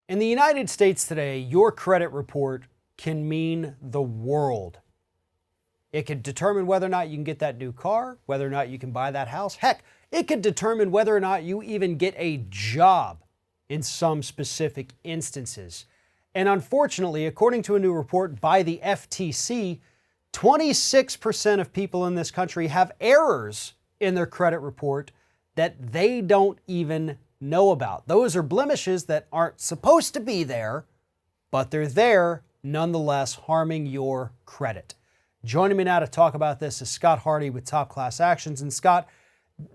In the United States today, your credit report can mean the world. It could determine whether or not you can get that new car, whether or not you can buy that house. Heck, it could determine whether or not you even get a job in some specific instances. And unfortunately, according to a new report by the FTC, 26% of people in this country have errors in their credit report that they don't even know about. Those are blemishes that aren't supposed to be there, but they're there nonetheless, harming your credit. Joining me now to talk about this is Scott Hardy with Top Class Actions. And Scott,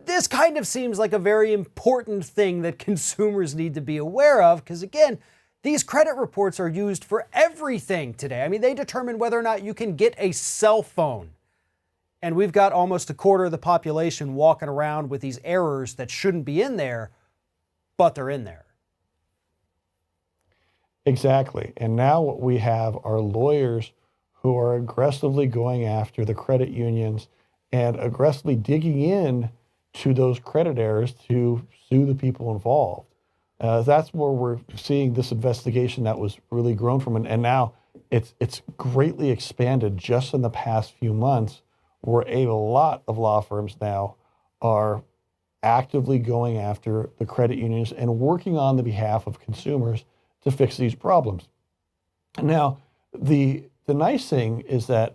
this kind of seems like a very important thing that consumers need to be aware of because, again, these credit reports are used for everything today. I mean, they determine whether or not you can get a cell phone. And we've got almost a quarter of the population walking around with these errors that shouldn't be in there, but they're in there. Exactly. And now what we have are lawyers who are aggressively going after the credit unions and aggressively digging in to those credit errors to sue the people involved. That's where we're seeing this investigation that was really grown from, and now it's greatly expanded just in the past few months, where a lot of law firms now are actively going after the credit unions and working on the behalf of consumers to fix these problems. Now, the nice thing is that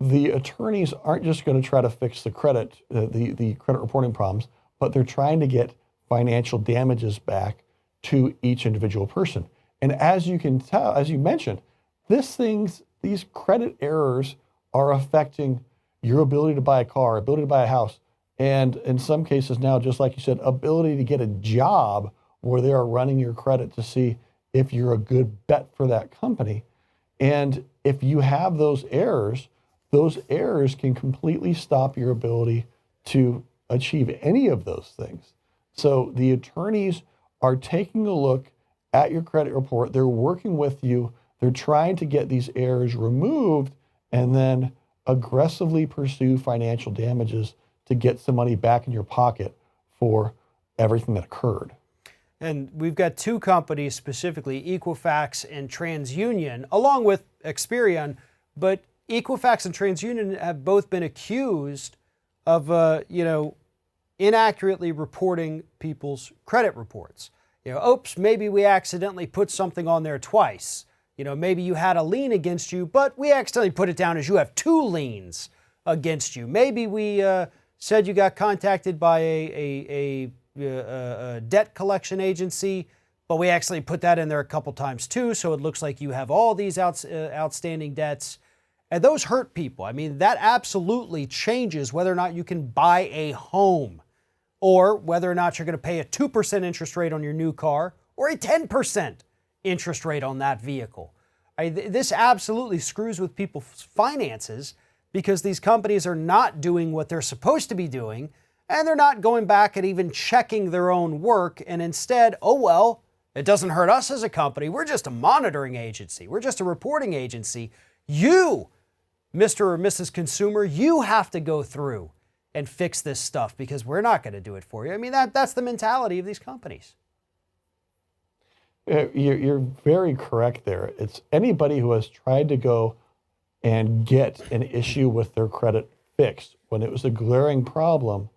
the attorneys aren't just going to try to fix the credit reporting problems, but they're trying to get financial damages back to each individual person. And as you can tell, as you mentioned, these credit errors are affecting your ability to buy a car, ability to buy a house, and in some cases now, just like you said, ability to get a job where they are running your credit to see if you're a good bet for that company. And if you have those errors can completely stop your ability to achieve any of those things. So the attorneys are taking a look at your credit report. They're working with you. They're trying to get these errors removed and then aggressively pursue financial damages to get some money back in your pocket for everything that occurred. And we've got two companies specifically, Equifax and TransUnion, along with Experian, but Equifax and TransUnion have both been accused of, inaccurately reporting people's credit reports. Oops, maybe we accidentally put something on there twice. Maybe you had a lien against you, but we accidentally put it down as you have two liens against you. Maybe we said you got contacted by a debt collection agency, but we actually put that in there a couple times too, so it looks like you have all these outstanding debts. And those hurt people. I mean, that absolutely changes whether or not you can buy a home or whether or not you're going to pay a 2% interest rate on your new car or a 10% interest rate on that vehicle. This absolutely screws with people's finances because these companies are not doing what they're supposed to be doing, and they're not going back and even checking their own work. And instead, it doesn't hurt us as a company. We're just a monitoring agency. We're just a reporting agency. You, Mr. or Mrs. Consumer, you have to go through and fix this stuff because we're not going to do it for you. I mean, that's the mentality of these companies. You're very correct there. It's anybody who has tried to go and get an issue with their credit fixed when it was a glaring problem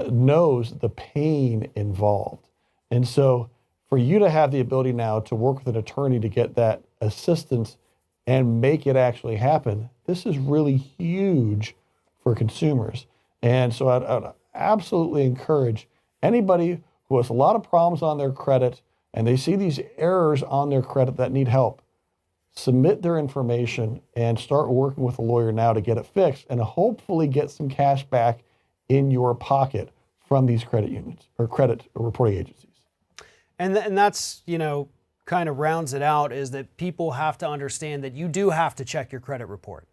knows the pain involved. And so for you to have the ability now to work with an attorney to get that assistance and make it actually happen, this is really huge for consumers. And so I'd absolutely encourage anybody who has a lot of problems on their credit and they see these errors on their credit that need help, submit their information and start working with a lawyer now to get it fixed and hopefully get some cash back in your pocket from these credit unions or credit reporting agencies. And that's, kind of rounds it out is that people have to understand that you do have to check your credit report.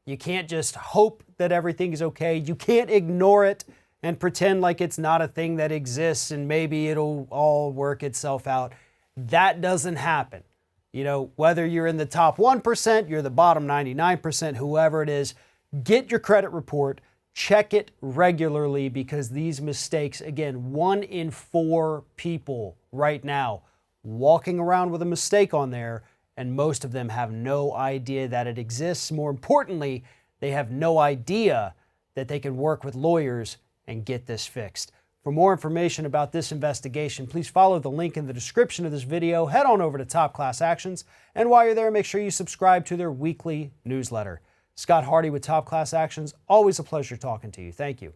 You can't just hope that everything is okay. You can't ignore it and pretend like it's not a thing that exists and maybe it'll all work itself out. That doesn't happen. Whether you're in the top 1%, you're the bottom 99%, whoever it is, get your credit report, check it regularly because these mistakes, again, 1 in 4 people right now walking around with a mistake on there, and most of them have no idea that it exists. More importantly, they have no idea that they can work with lawyers and get this fixed. For more information about this investigation, please follow the link in the description of this video. Head on over to Top Class Actions, and while you're there, make sure you subscribe to their weekly newsletter. Scott Hardy with Top Class Actions. Always a pleasure talking to you. Thank you.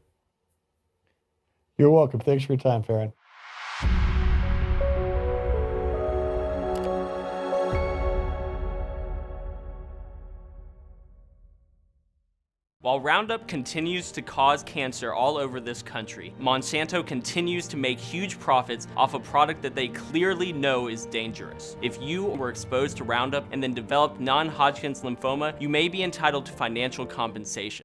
You're welcome. Thanks for your time, Farron. While Roundup continues to cause cancer all over this country, Monsanto continues to make huge profits off a product that they clearly know is dangerous. If you were exposed to Roundup and then developed non-Hodgkin's lymphoma, you may be entitled to financial compensation.